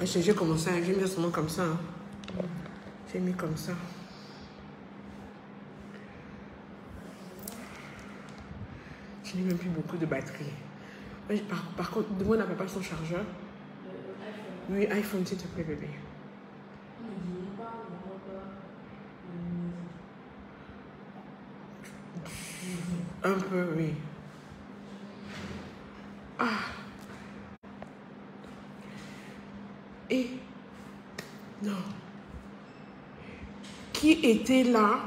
J'ai commencé, j'ai mis seulement comme ça. Hein. J'ai mis comme ça. Je n'ai même plus beaucoup de batterie. Par contre, demande à papa son chargeur. Oui, iPhone, s'il te plaît, bébé. Un peu, oui. Ah. Et non. Qui était là?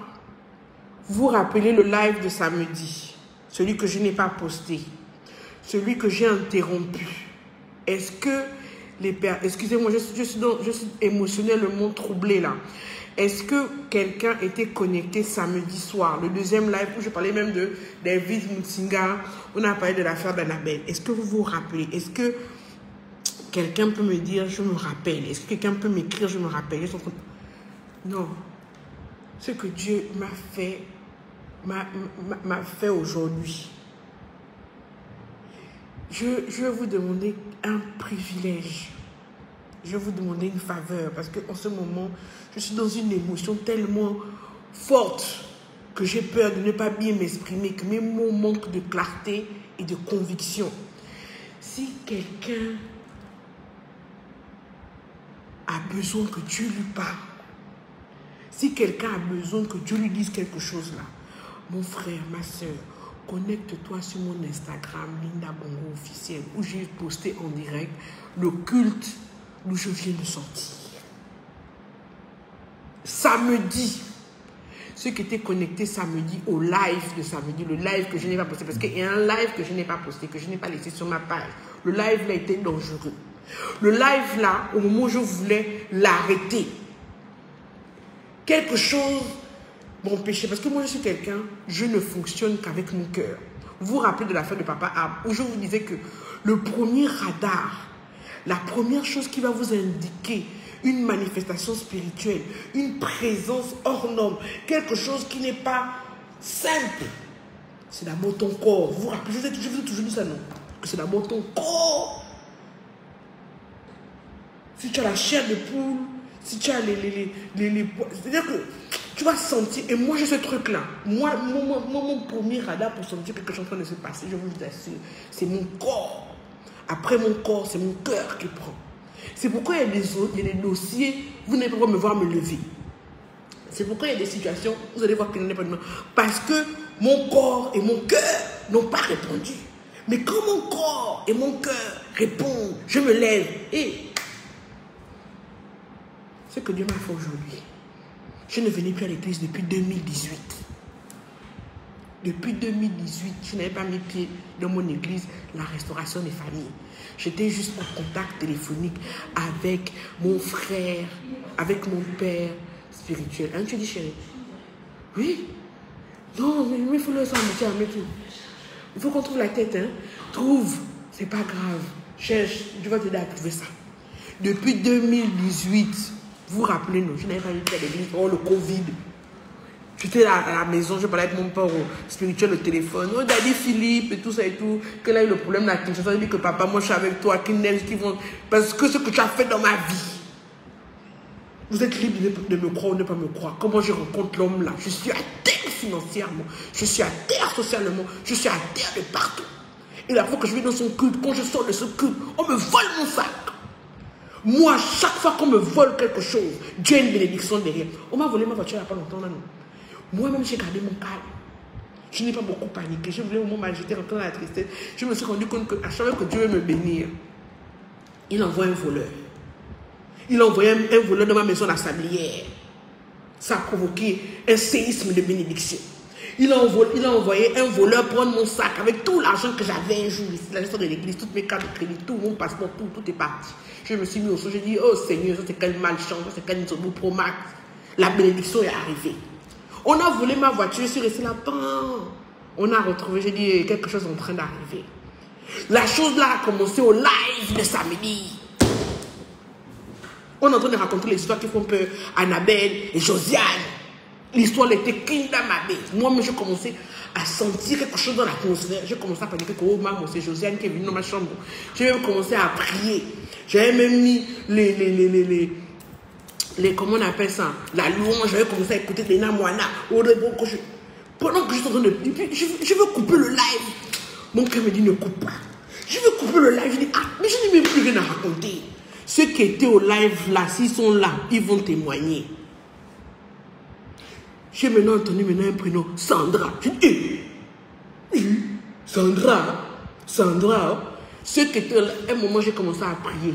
Vous rappelez le live de samedi? Celui que je n'ai pas posté. Celui que j'ai interrompu. Est-ce que les pères... Excusez-moi, je suis émotionnellement troublée là. Est-ce que quelqu'un était connecté samedi soir? Le deuxième live où je parlais même de David Mutsinga. On a parlé de l'affaire d'Annabelle. Est-ce que vous vous rappelez? Est-ce que quelqu'un peut me dire, je me rappelle? Est-ce que quelqu'un peut m'écrire, je me rappelle? Non. Ce que Dieu m'a fait aujourd'hui. Je vais vous demander un privilège. Je vais vous demander une faveur. Parce qu'en ce moment, je suis dans une émotion tellement forte que j'ai peur de ne pas bien m'exprimer, que mes mots manquent de clarté et de conviction. Si quelqu'un a besoin que Dieu lui parle, si quelqu'un a besoin que Dieu lui dise quelque chose là, mon frère, ma soeur, connecte-toi sur mon Instagram, Linda Bongo officiel, où j'ai posté en direct le culte d'où je viens de sortir. Samedi, ceux qui étaient connectés samedi au live de samedi, le live que je n'ai pas posté, parce qu'il y a un live que je n'ai pas posté, que je n'ai pas laissé sur ma page. Le live là était dangereux. Le live là, au moment où je voulais l'arrêter, quelque chose m'empêchait. Parce que moi, je suis quelqu'un, je ne fonctionne qu'avec mon cœur. Vous vous rappelez de l'affaire de Papa Ab, où je vous disais que le premier radar, la première chose qui va vous indiquer une manifestation spirituelle, une présence hors norme, quelque chose qui n'est pas simple, c'est d'abord ton corps. Vous vous rappelez, je vous ai toujours dit ça, non? C'est d'abord ton corps. Si tu as la chair de poule, si tu as c'est-à-dire que tu vas sentir, et moi j'ai ce truc-là. Moi, mon premier radar pour sentir quelque chose en train de se passer, je vous assure, c'est mon corps. Après mon corps, c'est mon cœur qui prend. C'est pourquoi il y a des dossiers, vous n'allez pas me voir me lever. C'est pourquoi il y a des situations, vous allez voir que je n'ai pas de main. Parce que mon corps et mon cœur n'ont pas répondu. Mais quand mon corps et mon cœur répondent, je me lève et... Ce que Dieu m'a fait aujourd'hui. Je ne venais plus à l'église depuis 2018. Depuis 2018, je n'avais pas mis pied dans mon église, la restauration des familles. J'étais juste en contact téléphonique avec mon frère, avec mon père spirituel. Hein, tu dis, chérie? Oui? Non, mais il faut le savoir, il faut qu'on trouve la tête. Hein? Trouve, c'est pas grave. Cherche, je vais t'aider à trouver ça. Depuis 2018, vous vous rappelez, non, je n'avais pas mis pied à l'église. Oh, le Covid. J'étais à la maison, je parlais avec mon père spirituel au téléphone. Oh, Daddy Philippe et tout ça et tout. Quel a eu le problème là? Je dit que papa, moi je suis avec toi, qui vont. Parce que ce que tu as fait dans ma vie. Vous êtes libre de me croire ou de ne pas me croire. Comment je rencontre l'homme là? Je suis à terre financièrement. Je suis à terre socialement. Je suis à terre de partout. Et la fois que je vais dans son culte, quand je sors de ce culte, on me vole mon sac. Moi, chaque fois qu'on me vole quelque chose, Dieu a une bénédiction derrière. On m'a volé ma voiture il n'y a pas longtemps là, non? Moi-même, j'ai gardé mon calme. Je n'ai pas beaucoup paniqué. Je voulais au moment où j'étais rentré dans la tristesse. Je me suis rendu compte qu'à chaque fois que Dieu veut me bénir, il envoie un voleur. Il a envoyé un voleur dans ma maison, la sablière. Ça a provoqué un séisme de bénédiction. Il a envoyé un voleur prendre mon sac avec tout l'argent que j'avais un jour ici, la gestion de l'église, toutes mes cartes de crédit, tout mon passeport, tout est parti. Je me suis mis au sol, j'ai dit, oh Seigneur, ça c'est quelle malchance, ça c'est quel Pro Max. La bénédiction est arrivée. On a volé ma voiture, je suis restée là. On a retrouvé, j'ai dit, quelque chose en train d'arriver. La chose là a commencé au live de samedi. On est en train de raconter les histoires qui font peur. Annabelle et Josiane. L'histoire était clean dans ma bête. Moi-même, j'ai commencé à sentir quelque chose dans l'atmosphère. J'ai commencé à paniquer que, oh maman, c'est Josiane qui est venue dans ma chambre. J'ai même commencé à prier. J'avais même mis comment on appelle ça, la louange. J'avais commencé à écouter les Namoana. Pendant que je suis en train de... Je veux couper le live. Mon cœur me dit, ne coupe pas. Je veux couper le live. Je dis, ah, mais je n'ai même plus rien à raconter. Ceux qui étaient au live là, s'ils sont là, ils vont témoigner. J'ai maintenant entendu un prénom, Sandra. Je dis, Sandra. Ceux qui étaient là, à un moment, j'ai commencé à prier.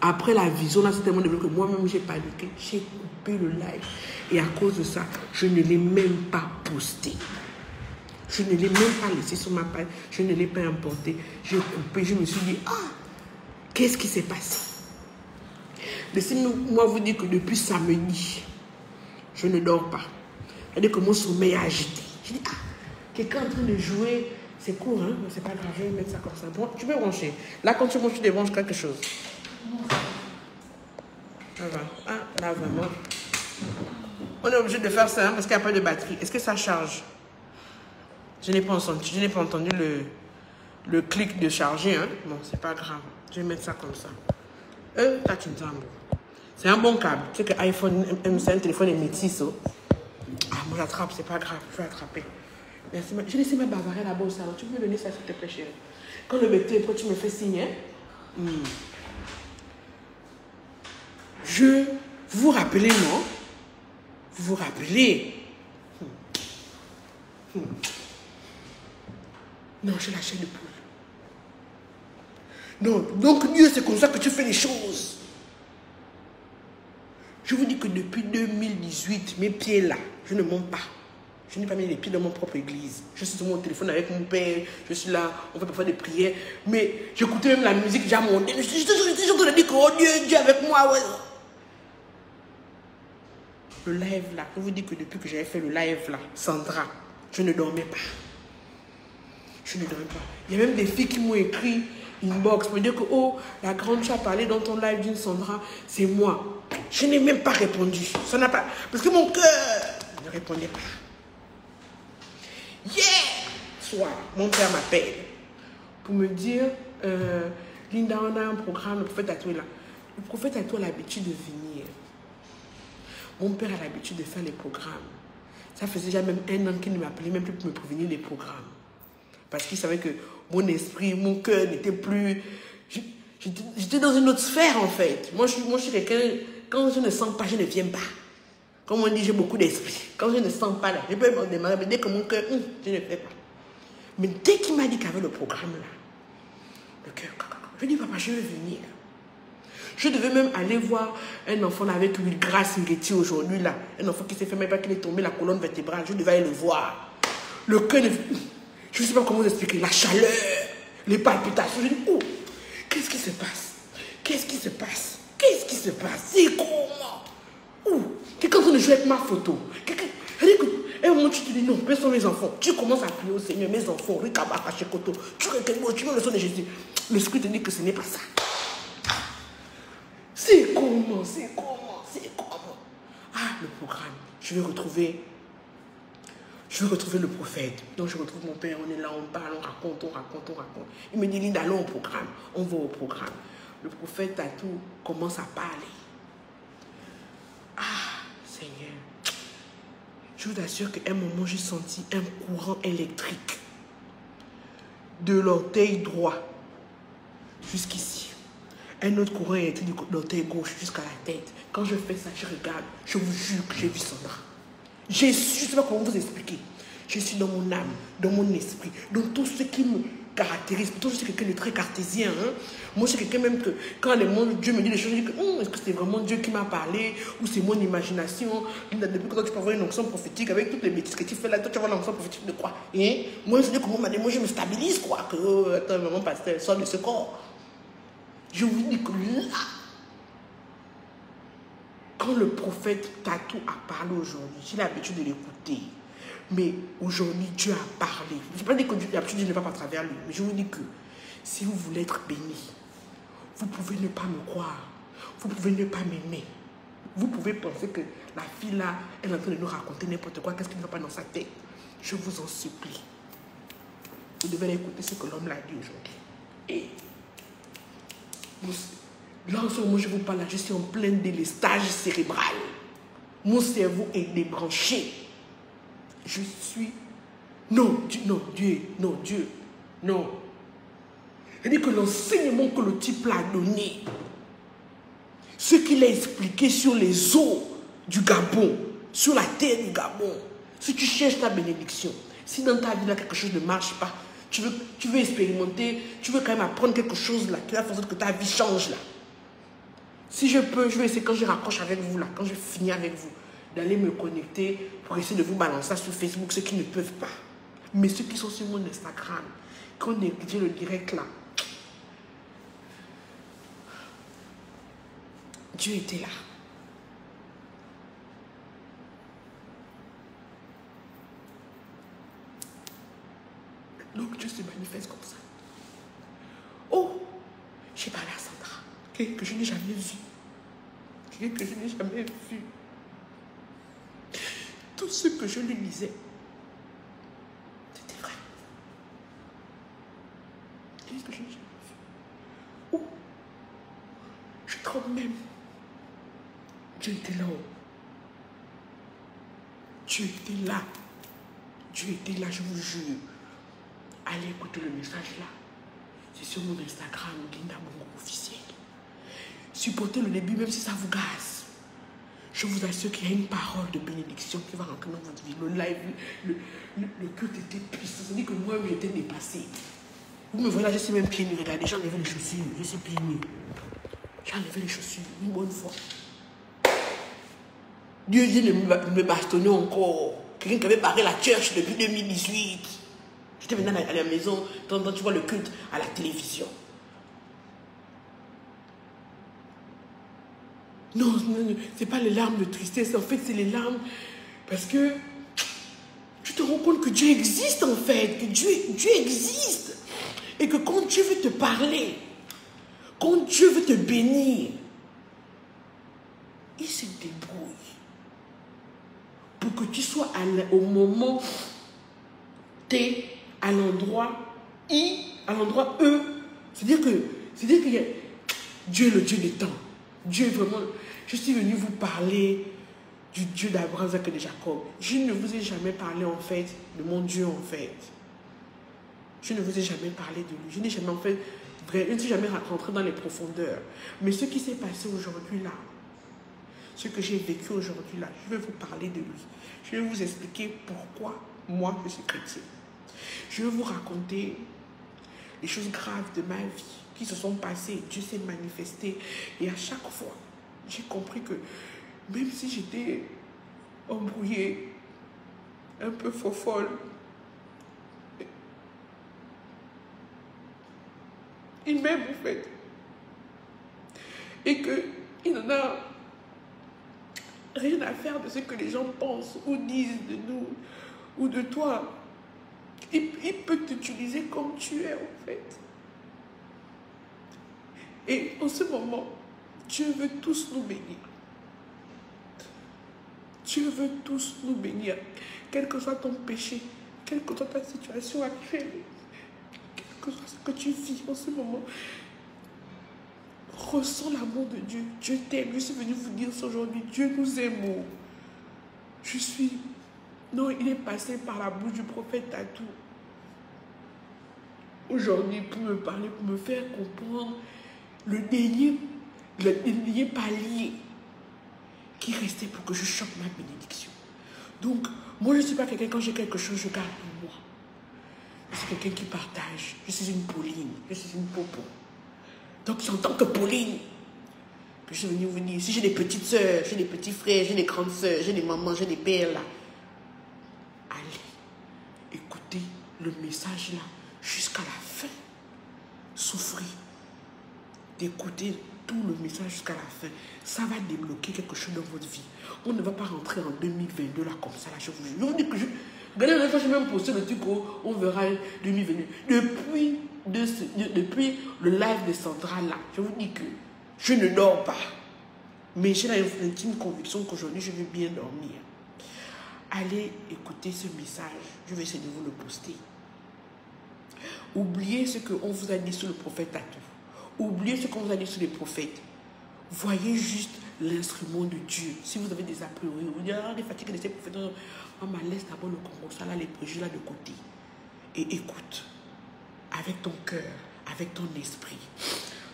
Après la vision, là, c'est tellement développé que moi-même, j'ai paniqué. J'ai coupé le live. Et à cause de ça, je ne l'ai même pas posté. Je ne l'ai même pas laissé sur ma page. Je ne l'ai pas importé. J'ai coupé. Je me suis dit, ah, qu'est-ce qui s'est passé? Laissez-moi vous dire que depuis samedi, je ne dors pas. C'est-à-dire que mon sommeil est agité. Je dis, ah, quelqu'un en train de jouer, c'est court, hein, mais c'est pas grave, je vais mettre ça comme ça. Bon, tu peux brancher. Là, quand tu branches, tu débranches quelque chose. Ça va. Ah, là, vraiment. On est obligé de faire ça, hein, parce qu'il n'y a pas de batterie. Est-ce que ça charge? Je n'ai pas entendu le clic de charger. Hein. Bon, c'est pas grave. Je vais mettre ça comme ça. C'est un bon câble. Tu sais que iPhone, c'est un téléphone est métis. Oh. Ah, moi j'attrape, c'est pas grave. Je vais attraper. Merci. J'ai laissé ma bavarie là-bas au salon. Tu peux me donner ça, s'il te plaît, chérie. Quand le métier est prêt, tu me fais signe. Hein? Je vous rappelez, non? Vous vous rappelez? Non, j'ai la chair de poule. Non, donc Dieu, c'est comme ça que tu fais les choses. Je vous dis que depuis 2018, mes pieds là, je ne monte pas. Je n'ai pas mis les pieds dans mon propre église. Je suis sur mon téléphone avec mon père, je suis là, on fait parfois des prières. Mais j'écoutais même la musique, j'ai monté. Je suis en train de dire que oh Dieu, Dieu avec moi. Ouais. Le live là, je vous dis que depuis que j'avais fait le live là, Sandra, je ne dormais pas. Je ne dormais pas. Il y a même des filles qui m'ont écrit inbox, me dire que oh, la grande tu as parlé dans ton live d'une Sandra, c'est moi. Je n'ai même pas répondu. Ça n'a pas. Parce que mon cœur ne répondait pas. Hier soir, mon père m'appelle pour me dire Linda, on a un programme, le prophète Atou est là. Le prophète Atou a l'habitude de venir. Mon père a l'habitude de faire les programmes. Ça faisait déjà même 1 an qu'il ne m'appelait même plus pour me prévenir des programmes. Parce qu'il savait que mon esprit, mon cœur n'était plus... J'étais dans une autre sphère en fait. Moi, je suis quelqu'un, quand je ne sens pas, je ne viens pas. Comme on dit, j'ai beaucoup d'esprit. Quand je ne sens pas là, je peux me démarrer, mais dès que mon cœur, je ne fais pas. Mais dès qu'il m'a dit qu'il y avait le programme là, le cœur, je dis, papa, je veux venir. Je devais même aller voir un enfant là, avec Will Grace Ngeti aujourd'hui là. Un enfant qui s'est fait même pas qu'il est tombé la colonne vertébrale. Je devais aller le voir. Le cœur, je ne sais pas comment vous expliquer. La chaleur, les palpitations. Je dis, oh, qu'est-ce qui se passe? Qu'est-ce qui se passe? Qu'est-ce qui se passe? C'est comment? Oh, quelqu'un de jouer avec ma photo. Et au moment où tu te dis, non, mais sont mes enfants. Tu commences à prier au Seigneur, mes enfants, tu veux le son de Jésus. Le Spirit te dit que ce n'est pas ça. C'est comment? Ah, le programme. Je vais retrouver le prophète. Donc je retrouve mon père, on est là, on parle, on raconte. Il me dit, Linda, allons au programme. On va au programme. Le prophète Atou commence à parler. Ah, Seigneur. Je vous assure qu'à un moment, j'ai senti un courant électrique de l'orteil droit jusqu'ici. Un autre courant électrique de l'orteil gauche jusqu'à la tête. Quand je fais ça, je regarde. Je vous jure que j'ai vu Sandra. Je ne sais pas comment vous expliquer. Je suis dans mon âme, dans mon esprit, dans tout ce qui me caractérise. Pourtant, je suis quelqu'un de très cartésien. Hein? Moi, je suis quelqu'un même que quand Dieu me dit des choses, je dis que est-ce que c'est vraiment Dieu qui m'a parlé ou c'est mon imagination? Depuis que tu peux avoir une onction prophétique avec toutes les bêtises que tu fais là, toi, tu vas avoir l'onction prophétique de quoi? Et moi, je dis que moi, je me stabilise quoi. Que attends, maman, pasteur, sors de ce corps. Je vous dis que là, quand le prophète Tatou a parlé aujourd'hui, j'ai l'habitude de l'écouter. Mais aujourd'hui, Dieu a parlé. Je ne vais pas dire que l'habitude ne va pas à travers lui. Mais je vous dis que si vous voulez être béni, vous pouvez ne pas me croire. Vous pouvez ne pas m'aimer. Vous pouvez penser que la fille là, elle est en train de nous raconter n'importe quoi, qu'est-ce qui ne va pas dans sa tête. Je vous en supplie. Vous devez écouter ce que l'homme l'a dit aujourd'hui. Et là, en ce moment, je vous parle, là, je suis en plein délestage cérébral. Mon cerveau est débranché. Je suis... Non. C'est-à-dire que l'enseignement que le type l'a donné, ce qu'il a expliqué sur les eaux du Gabon, sur la terre du Gabon, si tu cherches ta bénédiction, si dans ta vie là quelque chose ne marche pas, tu veux expérimenter, tu veux quand même apprendre quelque chose là, qui va faire que ta vie change là. Si je peux, je vais essayer quand je raccroche avec vous là, quand je finis avec vous, d'aller me connecter pour essayer de vous balancer ça sur Facebook, ceux qui ne peuvent pas. Mais ceux qui sont sur mon Instagram, qui ont négligé le direct là, Dieu était là. Donc Dieu se manifeste comme ça. Oh, j'ai parlé à Sandra, quelqu'un que je n'ai jamais vu. Quelqu'un que je n'ai jamais vu. Tout ce que je lui disais, c'était vrai. Quelqu'un que je n'ai jamais vu. Oh, je tremble même. Dieu était là-haut. Dieu était là. Dieu était là, je vous jure. Allez écouter le message là. C'est sur mon Instagram, Linda Bongo officiel. Supportez le début, même si ça vous gaze. Je vous assure qu'il y a une parole de bénédiction qui va rentrer dans votre vie. Le live, le culte était puissant. C'est-à-dire que moi, j'étais dépassée. Vous me voyez là, je suis même pieds nus. Regardez, j'ai enlevé les chaussures. Je suis pieds nus. J'ai enlevé les chaussures une bonne fois. Dieu vient de me bastonner encore. Quelqu'un qui avait barré la church depuis 2018. J'étais maintenant à la maison, tu vois le culte à la télévision. Non, c'est pas les larmes de tristesse. En fait, c'est les larmes parce que tu te rends compte que Dieu existe en fait. Que Dieu existe. Et que quand Dieu veut te parler, quand Dieu veut te bénir, il se débrouille. Pour que tu sois au moment T, à l'endroit I, à l'endroit E. C'est-à-dire qu'il y a Dieu est le Dieu des temps. Dieu est vraiment... Je suis venu vous parler du Dieu d'Abraham, Isaac et de Jacob. Je ne vous ai jamais parlé en fait de mon Dieu en fait. Je ne vous ai jamais parlé de lui. Je n'ai jamais en fait... Je ne suis jamais rentré dans les profondeurs. Mais ce qui s'est passé aujourd'hui là, ce que j'ai vécu aujourd'hui là, je vais vous parler de lui. Je vais vous expliquer pourquoi moi je suis chrétien. Je vais vous raconter les choses graves de ma vie qui se sont passées. Dieu s'est manifesté. Et à chaque fois, j'ai compris que même si j'étais embrouillée, un peu folle, il m'aime en fait. Et qu'il n'en a rien à faire de ce que les gens pensent ou disent de nous ou de toi. Il peut t'utiliser comme tu es en fait. Et en ce moment, Dieu veut tous nous bénir. Dieu veut tous nous bénir. Quel que soit ton péché, quelle que soit ta situation actuelle, quel que soit ce que tu vis en ce moment, ressens l'amour de Dieu. Dieu t'aime. Je suis venu vous dire ça aujourd'hui. Dieu nous aime. Non, il est passé par la bouche du prophète Tatou. Aujourd'hui, pour me parler, pour me faire comprendre le dernier palier qui restait pour que je chope ma bénédiction. Donc, moi, je ne suis pas quelqu'un, quand j'ai quelque chose, je garde pour moi. Je suis quelqu'un qui partage. Je suis une Pauline. Je suis une popo. Donc, c'est en tant que Pauline que je suis venue vous dire, si j'ai des petites soeurs, j'ai des petits frères, j'ai des grandes soeurs, j'ai des mamans, j'ai des pères là, allez, écoutez le message là jusqu'à la fin. Souffrez d'écouter tout le message jusqu'à la fin. Ça va débloquer quelque chose dans votre vie. On ne va pas rentrer en 2022 là comme ça. Là, je vous dis que regardez, la fois, j'ai même posté le truc, on verra 2022. Depuis le live de Sandra là, je vous dis que je ne dors pas. Mais j'ai l'intime conviction qu'aujourd'hui, je vais bien dormir. Allez écouter ce message. Je vais essayer de vous le poster. Oubliez ce qu'on vous a dit sur le prophète Tatou. Oubliez ce qu'on vous a dit sur les prophètes. Voyez juste l'instrument de Dieu. Si vous avez des a priori, vous dites, ah, les fatigues de ces prophètes, on m'a laisse d'abord le Congo, ça là, les préjugés là de côté. Et écoute, avec ton cœur, avec ton esprit.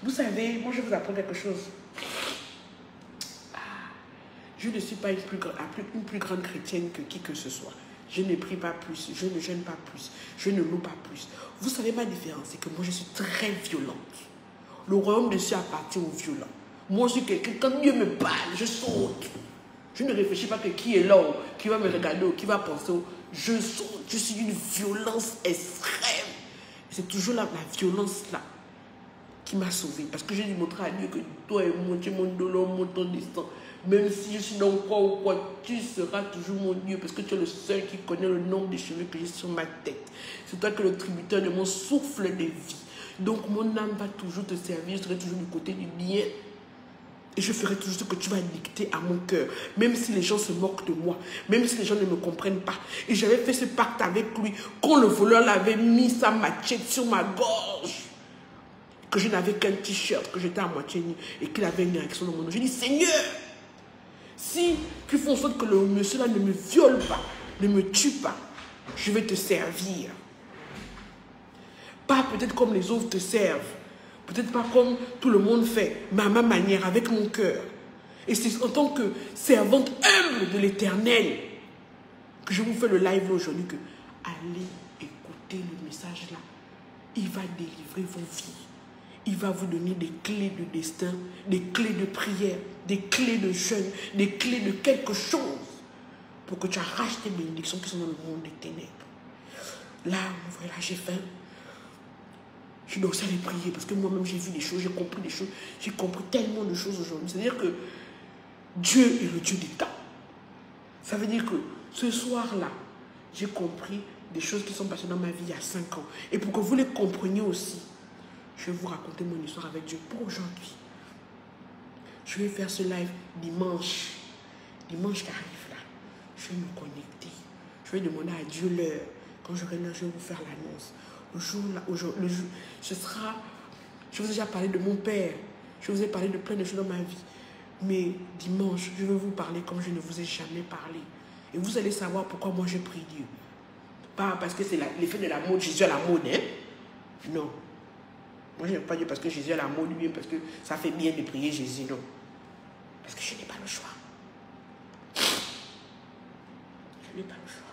Vous savez, moi je vous apprends quelque chose. Je ne suis pas une plus grande chrétienne que qui que ce soit. Je ne prie pas plus, je ne jeûne pas plus, je ne loue pas plus. Vous savez ma différence, c'est que moi je suis très violente. Le royaume de Dieu appartient aux violents. Moi je suis quelqu'un, quand Dieu me parle, je saute. Je ne réfléchis pas que qui est là, qui va me regarder, qui va penser. Je saute, je suis d'une violence extrême. C'est toujours la violence là qui m'a sauvé. Parce que j'ai dû montrer à Dieu que toi et moi, tu es mon dollar, mon ton destin. Même si je suis dans quoi ou quoi, tu seras toujours mon Dieu. Parce que tu es le seul qui connaît le nombre de cheveux que j'ai sur ma tête. C'est toi que le tributaire de mon souffle de vie. Donc mon âme va toujours te servir. Je serai toujours du côté du bien. Et je ferai toujours ce que tu vas dicter à mon cœur. Même si les gens se moquent de moi. Même si les gens ne me comprennent pas. Et j'avais fait ce pacte avec lui. Quand le voleur l'avait mis sa machette sur ma gorge. Que je n'avais qu'un t-shirt. Que j'étais à moitié nu. Et qu'il avait une érection dans mon dos. J'ai dit, Seigneur, si tu fais en sorte que le monsieur là ne me viole pas. Ne me tue pas. Je vais te servir. Pas peut-être comme les autres te servent. Peut-être pas comme tout le monde fait, mais à ma manière, avec mon cœur. Et c'est en tant que servante humble de l'Éternel que je vous fais le live aujourd'hui, que allez écouter le message là. Il va délivrer vos vies. Il va vous donner des clés de destin, des clés de prière, des clés de jeûne, des clés de quelque chose pour que tu arraches tes bénédictions qui sont dans le monde des ténèbres. Là, voilà, j'ai faim. Je dois aussi aller prier parce que moi-même j'ai vu des choses, j'ai compris des choses, j'ai compris tellement de choses aujourd'hui. C'est-à-dire que Dieu est le Dieu des temps. Ça veut dire que ce soir-là, j'ai compris des choses qui sont passées dans ma vie il y a 5 ans. Et pour que vous les compreniez aussi, je vais vous raconter mon histoire avec Dieu pour aujourd'hui. Je vais faire ce live dimanche. Dimanche qui arrive là. Je vais me connecter. Je vais demander à Dieu l'heure. Quand j'aurai l'heure, je vais vous faire l'annonce. Le jour, ce sera... Je vous ai déjà parlé de mon père. Je vous ai parlé de plein de choses dans ma vie. Mais dimanche, je vais vous parler comme je ne vous ai jamais parlé. Et vous allez savoir pourquoi moi je prie Dieu. Pas parce que c'est l'effet de la mode, Jésus à la mode, hein? Non. Moi je n'aime pas Dieu parce que Jésus à la mode, bien parce que ça fait bien de prier Jésus, non. Parce que je n'ai pas le choix. Je n'ai pas le choix.